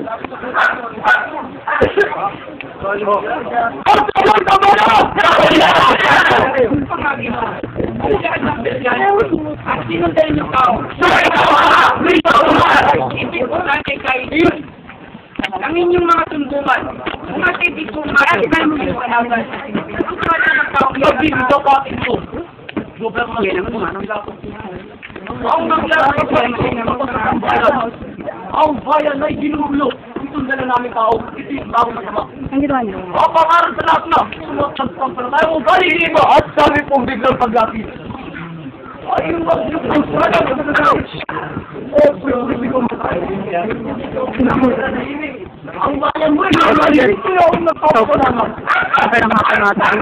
At sinundan yung tao. Hindi ko nanay kayo. Ang inyong mga tunduman. Mga hindi ko marami kayo mga kalaban. Kung wala ng tao, yung dito ko atin ko. Ang naglalakad ang bayan ay ginulo. Itong dala namin tao. Ito yung tao na sama. Ang ginawa niyo? Ang pangalan sa lahat na. Sumatagpang pala tayo. Kung balihin mo. At sabi pong biglang paglapit. Ay, yung maglupo sana. Oh, hindi ko matay. Ang bayan mo ay nalalit. Kaya ako nagpapako naman. Sabi ng mga panatang.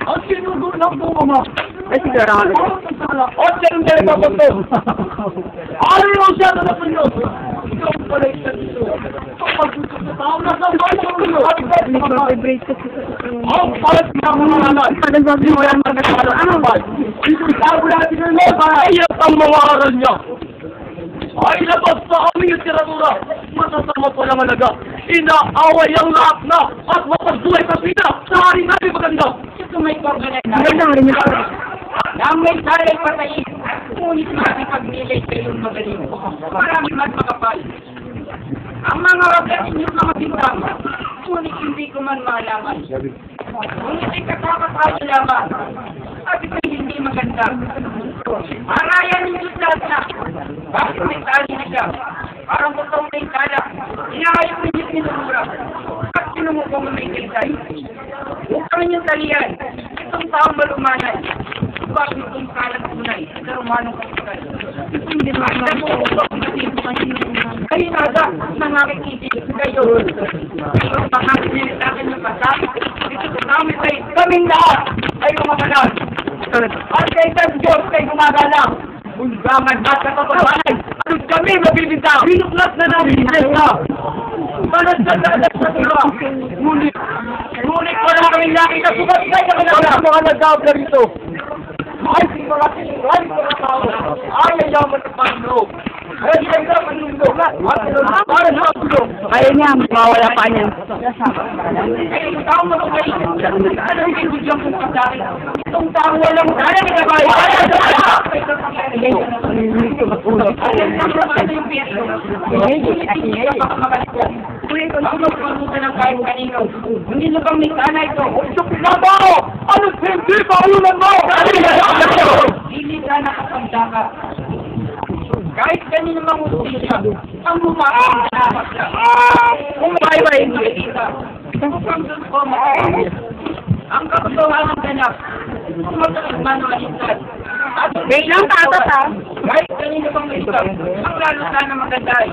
Ang sinugo ng bunga mo. Ay, siguro ako. O, siyang dalawa ko to. Ano yung siya na napunyo? Ikaw pala yung siya dito. Tao na sa bayan mo. Nag-vibrate kasi sa Ang palat na mga nanan. nagsabi mo yan magkakaroon. Ano ba? Sabi natin na mo, ayat ang mga aral niya. Ay, labas sa aming yung tiradura. Masasama pa lang alaga. Inaaway ang lahat na at mapagduhay sa pina sa hari natin maganda. Ito may pagbalay na. Maganda rin yung Nang may salay patayin, ngunit makipag-nilay kayong magaling. Marami man makapal. Ang mga ragat inyong mga bintang, ngunit hindi ko man malaman. Ngunit ay katapatayo lamang. At ito'y hindi maganda. Arayan ninyo lahat na. Bakit may tali na siya? Parang butong may tala. Inahayop ninyo pinumura. At sinumukong may kilay. Huwag kami niyong talian. Itong taong malumanay. Bakit itong kalang tunay? Sa Romanong kapital. Hindi ba? Kayo nada. Nang nakikisip kayo. Pero makakit niyo sa akin yung pasal. Ito sa kami kayo. Kaming lahat ay kumakagal. At kay San Diyos kay gumagalang. Undangan at katotohanan. At kami mabibintang. Binuklat na namin na. Manad sa tura. Ngunit wala kaming nakita. Sugat kayo na kanila. Mga nagdawag na rito. Ay, mga tao. Ay, ayaman ng Panginoon. Ay, ayaman ng mundo. Kaya niya, mawala pa niya. Ay, itong taong malukay. Ano yung kinudyang kong kasari? Itong taong walang sana ni Kabay. Ang magpalutan ng kahit kanino. Hindi na bang may sana ito? Usok na ba? Ano hindi pa ulan mo? Hindi ka nakapagdaka. Kahit kanino mangusin siya, ang lumaang dapat siya. Kung may nakikita, ang katotohanan ng ganap, kung magkakasmanualitan. Wait lang, tatot ha. Kahit kanino bang may isang, ang lalo sana maganday.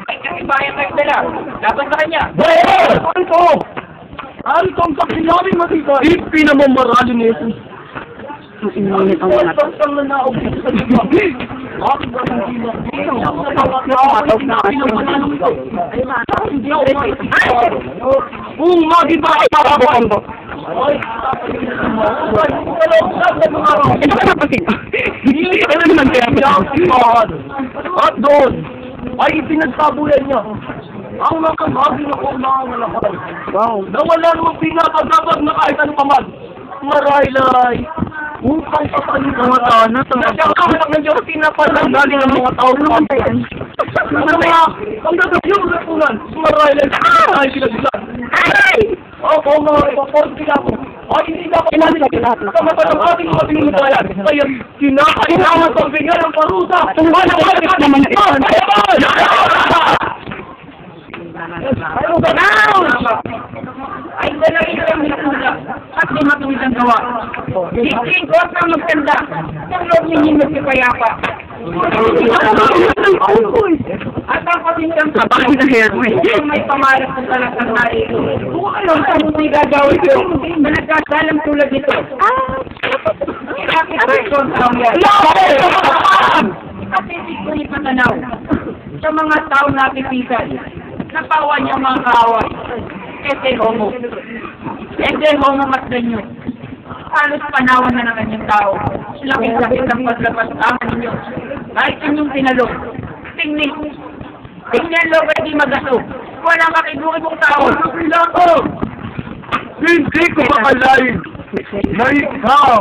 Ay kasibayan kayo dala, laban sa kanya. Ano to? Ano itong kakinabing matito? Ipinamamarali na ito. Ang inulit ang mga to. Kung magiba ay makabukan ko. Ito ka napasin. Hindi ka naman at doon ay ipinagsabuyan niya ang nakabagi na kulangan na lakas. Wow. Nawala namang pinakagabag na kahit ano paman. Maraylay. Upang papanin ng mga tao na nagkakamalak ng Diyos pinapalang galing ang mga tao naman tayo. Ang gagawin yung repunan. Maraylay. Ay, sila. Ay! Oo, mga repaport sila ko. Ay, hindi na ako Lahat na. Kamatang ating mga pinimutayan. Kaya, kinakailangan sa bigyan ng parusa. Naman ito. Ay, dalawin ko yung minakula at di matuwid ang gawa. Hindi ko ang magkanda ng loob ninyo magkipayapa. At ang kasintang Bakit na hair mo eh? kung may pamalas ng talagang nari. Kung anong sabuti gagawin ko na nagkasalam tulad nito. Bakit person ang yan? At hindi ko ipatanaw sa mga tao napipisan. Napawa niya mga kaaway. Ete homo mas ganyo. Halos panawan na ng kanyang tao. Laking sakit ang paglapas ninyo. Kahit inyong tinalong. Tingnan lo kayo di magaso. Walang makibukibong tao. Pilato! Hindi ko makalain na ikaw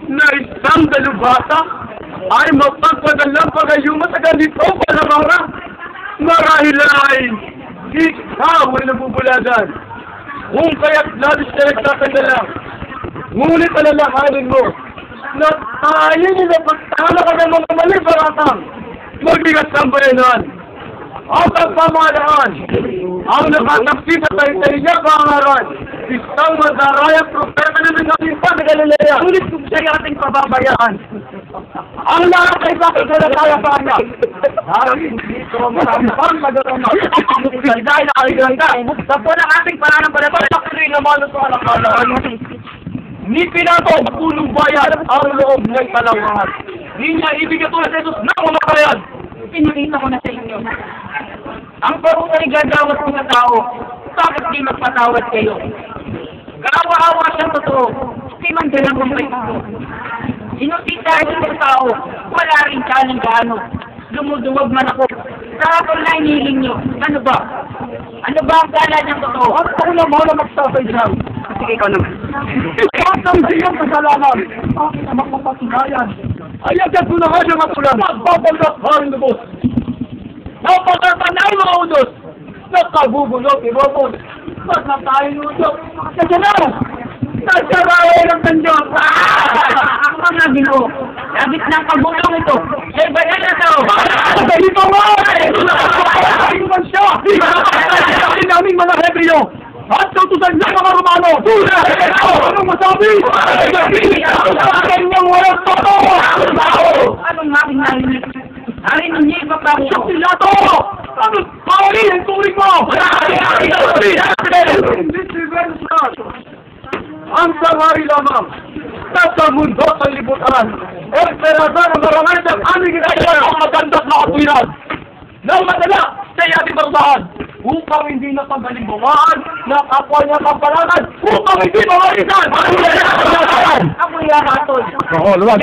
na isang dalubhasa ay mapagpadalang pagayuma sa ganito palamara. Marahil ay ikaw ay nabubulagan. Kung kaya't labis na nagtatagalang, ngunit alalahanin mo na tayo nilapagtala ka ng mga mali baratang magbigas ng bayanan at ang pamahalaan ang nakatapsi sa tayo-tayo niya pangaran isang madarayang propeta na nagkakita sa Galilea. Ngunit kung siya'y ating pababayaan ang lahat ay bakit na kaya pa niya dahil hindi ito maramang magagawa dahil nakaligranda sa po ng ating pananampalataya patuloy naman ito ang nakalaan. Ni Pilato punong bayan ang loob ng kalangahan. Di niya ibigay ito sa Jesus na kumakayan. Pinakita ko na sa inyo. Ang parang gagawat ng mga tao, bakit di magpatawad kayo? Kaawa-awa siyang totoo, di man dalang kumpay. Sinusita ng mga tao, wala rin ka ng gaano. Lumuduwag man ako. Sa hapon na iniling nyo, ano ba? Ano ba ang gala ng totoo? Ako na mo na magsasay dyan. Sige, ikaw naman. Ang siyang kasalanan, aking amang mapatunayan. Ay agad ko na nga siya matulan. Magpapagat haring lubos. Napagatan na ang mga udos. Nakabubulog, ibabon. Ba't na tayo nudok? Kasi na! Nasarayan ng Diyos! Ako ang nabino. Labit ng pagulong ito. Eh, ba yan na ito? Dito nga! Dito man siya! Dito naming mga Hebreo! At kautusan ng mga Romano! Anong masabi? Kanyang walang totoo! Anong aking narinig? Narinig niya iba pa Siya Pilato! Anong pawali ang turing mo? Ang sangari lamang sa mundo sa libutan. Esperanza ng marangal ng aming ginagawa ang maganda't na katwiran. Nang madala sa ating barudahan upang hindi na pagalimbungan na kapwa niya kampalanan upang hindi mawalisan. Ako yung hatol. Oo, luwag.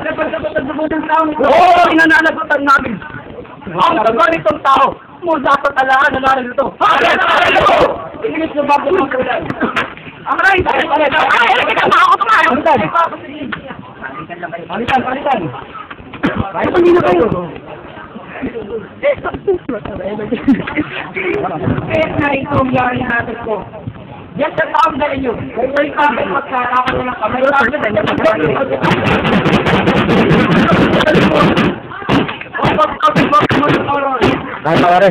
Napagsagot ng taong ito. Oo, inananagutan namin. Ang ganitong tao, mo dapat alahan na narin ito. Inis na bago ng kulan. Ang ray! Palitan! Ay, pag na kayo! Kahit na ito ang yari natin ko. Yan sa taong dali nyo. May kapit magkarakan na lang kami. Dahil pare.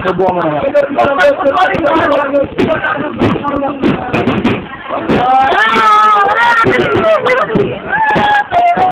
Subuhan mo naman.